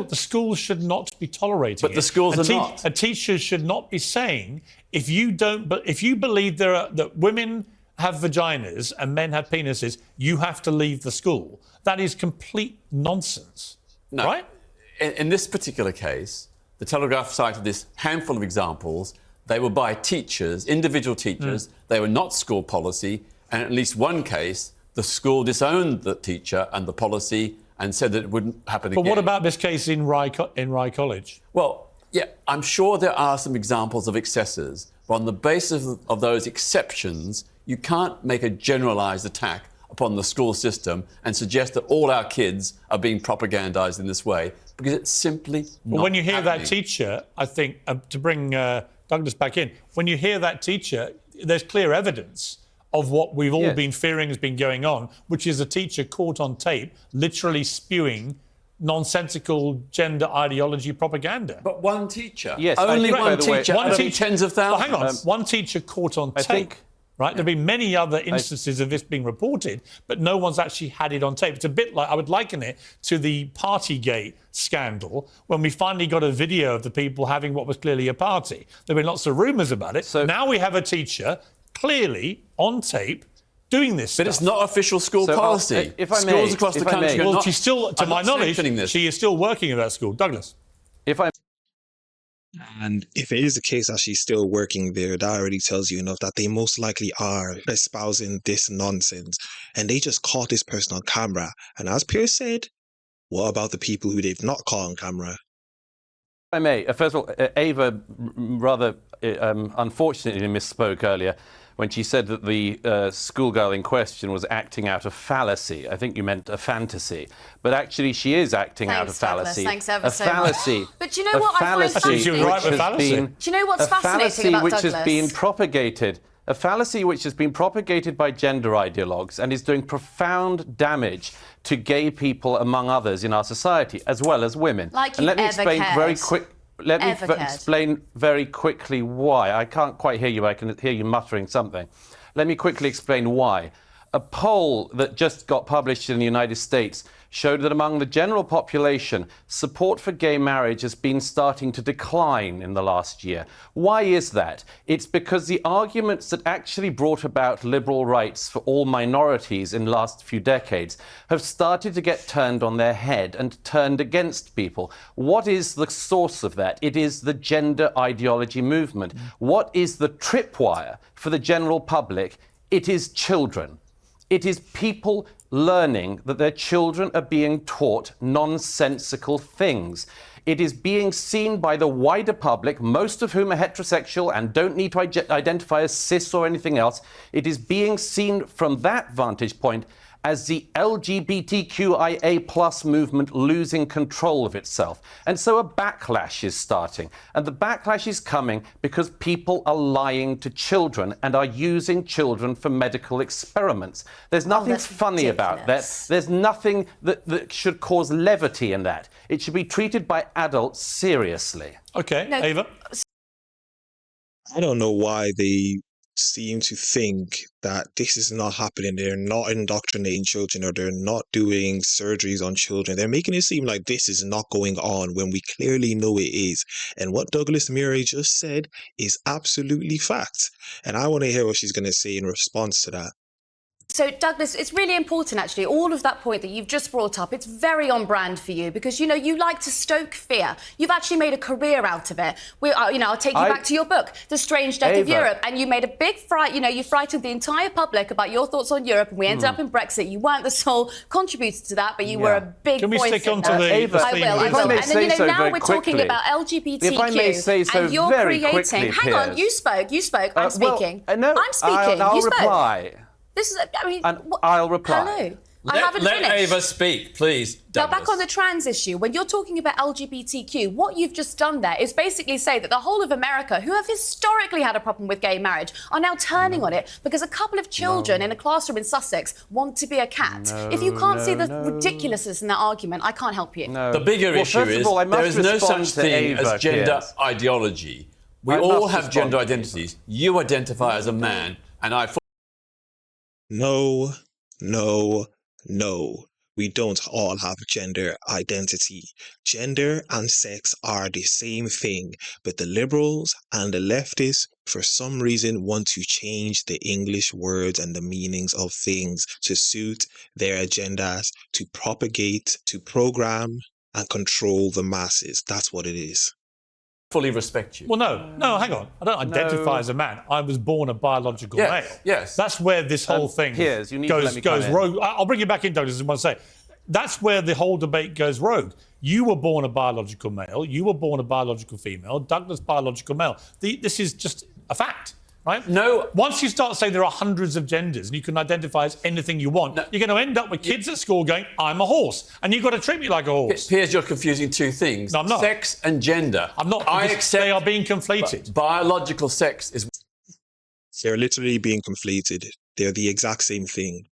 The schools should not be tolerating it. But the schools are not. A teacher should not be saying, if you believe that women have vaginas and men have penises, you have to leave the school. That is complete nonsense. No. Right? In this particular case, the Telegraph cited this handful of examples. They were by teachers, individual teachers. They were not school policy. And in at least one case, the school disowned the teacher and the policy and said that it wouldn't happen again. But what about this case in Rye College? Well, yeah, I'm sure there are some examples of excesses, but on the basis of those exceptions, you can't make a generalised attack upon the school system and suggest that all our kids are being propagandised in this way, because it's simply not when you hear happening. that teacher, I think, to bring Douglas back in, when you hear that teacher, there's clear evidence of what we've all been fearing has been going on, which is a teacher caught on tape literally spewing nonsensical gender ideology propaganda. But one teacher. Yes, only I think, one teacher. One out of teacher- tens of thousands. Well, hang on, one teacher caught on tape. Right, there've been many other instances of this being reported, but no one's actually had it on tape. It's a bit like, I would liken it to the Partygate scandal, when we finally got a video of the people having what was clearly a party. There have been lots of rumours about it. So now we have a teacher clearly on tape doing this stuff. But it's not official school policy. If I may, schools across the country are well, not, she's still, to my knowledge, she is still working at that school. Douglas. If I And if it is the case that she's still working there, that already tells you enough that they most likely are espousing this nonsense. And they just caught this person on camera. And as Pierce said, what about the people who they've not caught on camera? If I may, first of all, Ava rather unfortunately misspoke earlier when she said that the schoolgirl in question was acting out a fallacy. I think you meant a fantasy. But actually she is acting out a fallacy. Thanks ever so fallacy. much. But do you know what I find fascinating? fascinating? Right with fallacy. Do you know what's fascinating about which Douglas? has been propagated, a fallacy which has been propagated by gender ideologues and is doing profound damage to gay people, among others, in our society, as well as women. Like and you let me ever explain cared. very quick. Let me Ever cared. explain very quickly why. I can't quite hear you, but I can hear you muttering something. Let me quickly explain why. A poll that just got published in the United States showed that among the general population, support for gay marriage has been starting to decline in the last year. Why is that? It's because the arguments that actually brought about liberal rights for all minorities in the last few decades have started to get turned on their head and turned against people. What is the source of that? It is the gender ideology movement. What is the tripwire for the general public? It is children. It is people learning that their children are being taught nonsensical things. It is being seen by the wider public, most of whom are heterosexual and don't need to identify as cis or anything else. It is being seen from that vantage point as the LGBTQIA+ movement losing control of itself. And so a backlash is starting. And the backlash is coming because people are lying to children and are using children for medical experiments. There's nothing funny about that. There's nothing that should cause levity in that. It should be treated by adults seriously. OK, Ava? I don't know why they seem to think that this is not happening. They're not indoctrinating children, or they're not doing surgeries on children. They're making it seem like this is not going on when we clearly know it is. And what Douglas Murray just said is absolutely fact. And I want to hear what she's going to say in response to that. So, Douglas, it's really important, actually, all of that point that you've just brought up, it's very on brand for you because, you know, you like to stoke fear. You've actually made a career out of it. I'll take you back to your book, The Strange Death of Europe, and you made a big fright, you know, you frightened the entire public about your thoughts on Europe, and we ended up in Brexit. You weren't the sole contributor to that, but you were a big voice. Can we stick on to the I will. And then, you know, now we're talking about LGBTQ, if I may say so and you're very creating... quickly, Hang on, you spoke, I'm speaking. No, I'm speaking, I'll you spoke. reply. This is, I mean... And I'll reply. Hello. I haven't Let finished. Ava speak, please, Douglas. Now, back on the trans issue, when you're talking about LGBTQ, what you've just done there is basically say that the whole of America, who have historically had a problem with gay marriage, are now turning on it because a couple of children in a classroom in Sussex want to be a cat. If you can't see the ridiculousness in that argument, I can't help you. The bigger issue is there is no such thing as gender ideology. We all have gender identities. You identify as a man, and I... No, no, no. We don't all have gender identity. Gender and sex are the same thing, but the liberals and the leftists, for some reason, want to change the English words and the meanings of things to suit their agendas, to propagate, to program, and control the masses. That's what it is. Fully respect you. Well, no, hang on. I don't identify as a man. I was born a biological male. Yes. That's where this whole thing Piers, you need to let me goes come in. rogue. I'll bring you back in, Douglas, as I want to say. That's where the whole debate goes rogue. You were born a biological male. You were born a biological female. Douglas, biological male. This is just a fact, right? No. Once you start saying there are hundreds of genders and you can identify as anything you want, you're going to end up with kids at school going, I'm a horse. And you've got to treat me like a horse. Piers, you're confusing two things. No, I'm not. Sex and gender. I'm not. I accept they are being conflated. biological sex is... They're literally being conflated. They're the exact same thing.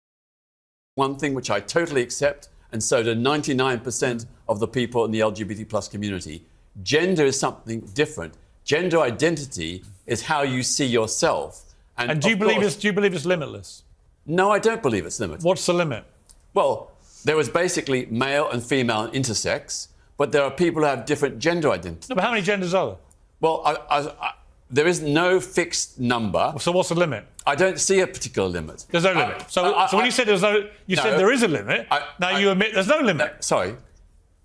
one thing which I totally accept, and so do 99% of the people in the LGBT plus community. Gender is something different. Gender identity is how you see yourself. And do you believe it's limitless? No, I don't believe it's limitless. What's the limit? Well, there is basically male and female and intersex, but there are people who have different gender identities. No, but how many genders are there? Well, there is no fixed number. So what's the limit? I don't see a particular limit. There's no limit. So when you said there's no, you said there is a limit. Now you admit there's no limit. Sorry.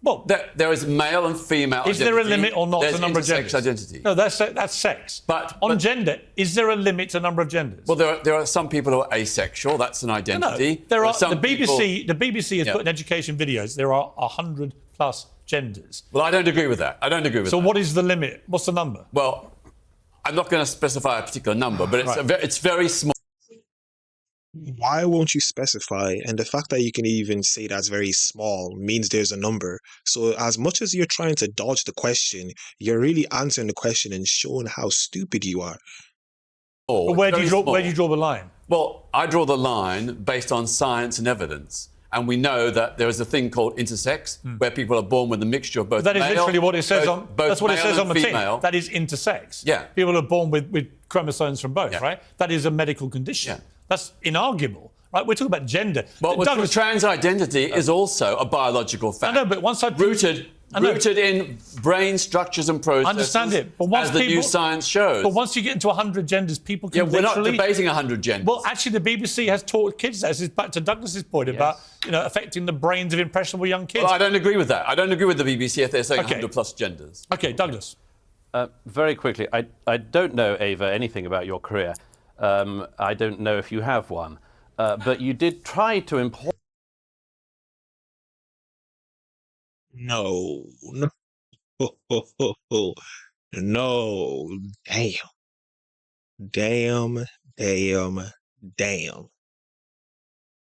Well, there is male and female is identity. there a limit or not to the number of genders? Identity. No, that's sex. But gender, is there a limit to the number of genders? Well, there are some people who are asexual. That's an identity. No, there are some the BBC has put in education videos. There are 100 plus genders. Well, I don't agree with that. I don't agree with that. So what is the limit? What's the number? Well, I'm not going to specify a particular number, but it's very small. Why won't you specify? And the fact that you can even say that's very small means there's a number. So as much as you're trying to dodge the question, you're really answering the question and showing how stupid you are. But where do you draw the line? Well, I draw the line based on science and evidence. And we know that there is a thing called intersex, where people are born with a mixture of both. But that is literally what it says on. That's what it says on the tin. Female. That is intersex. Yeah. People are born with chromosomes from both, right? That is a medical condition. Yeah. That's inarguable, right? We're talking about gender. Well, Douglas, trans identity is also a biological fact. I know, but once rooted in brain structures and processes. I understand it, but once as the new science shows. But once you get into 100 genders, people can we're literally... not debating 100 genders. Well, actually, the BBC has taught kids that. This is back to Douglas's point about affecting the brains of impressionable young kids. Well, I don't agree with that. I don't agree with the BBC if they're saying 100 plus genders. Okay, Douglas. Very quickly, I don't know, Ava, anything about your career. I don't know if you have one. But you did try to imply... No. No. Damn.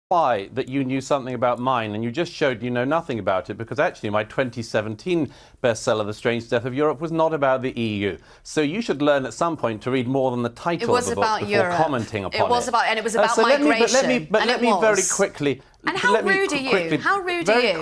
Why that you knew something about mine, and you just showed you know nothing about it, because actually my 2017 bestseller, The Strange Death of Europe, was not about the EU. So you should learn at some point to read more than the title of the book before commenting upon it. It was about migration. Let me very quickly... And how rude are you? How rude are you?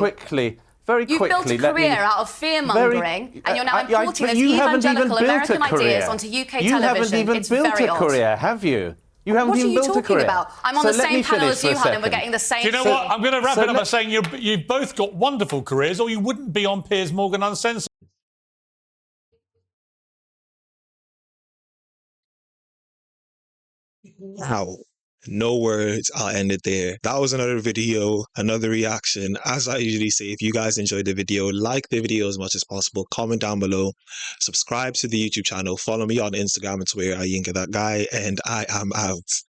Very You've built a career out of fear-mongering, and you're now importing those evangelical American ideas onto UK television. You haven't even built a career, have you? You haven't even built a career. What are you talking about? I'm on the same panel as you, Hun, and we're getting the same... Do you know what? I'm going to wrap it up by saying you've both got wonderful careers, or you wouldn't be on Piers Morgan Uncensored. Wow. No words, I'll end it there. That was another video, another reaction. As I usually say, if you guys enjoyed the video, like the video as much as possible, comment down below, subscribe to the YouTube channel, follow me on Instagram and Twitter at YinkaThatGuy, and I am out.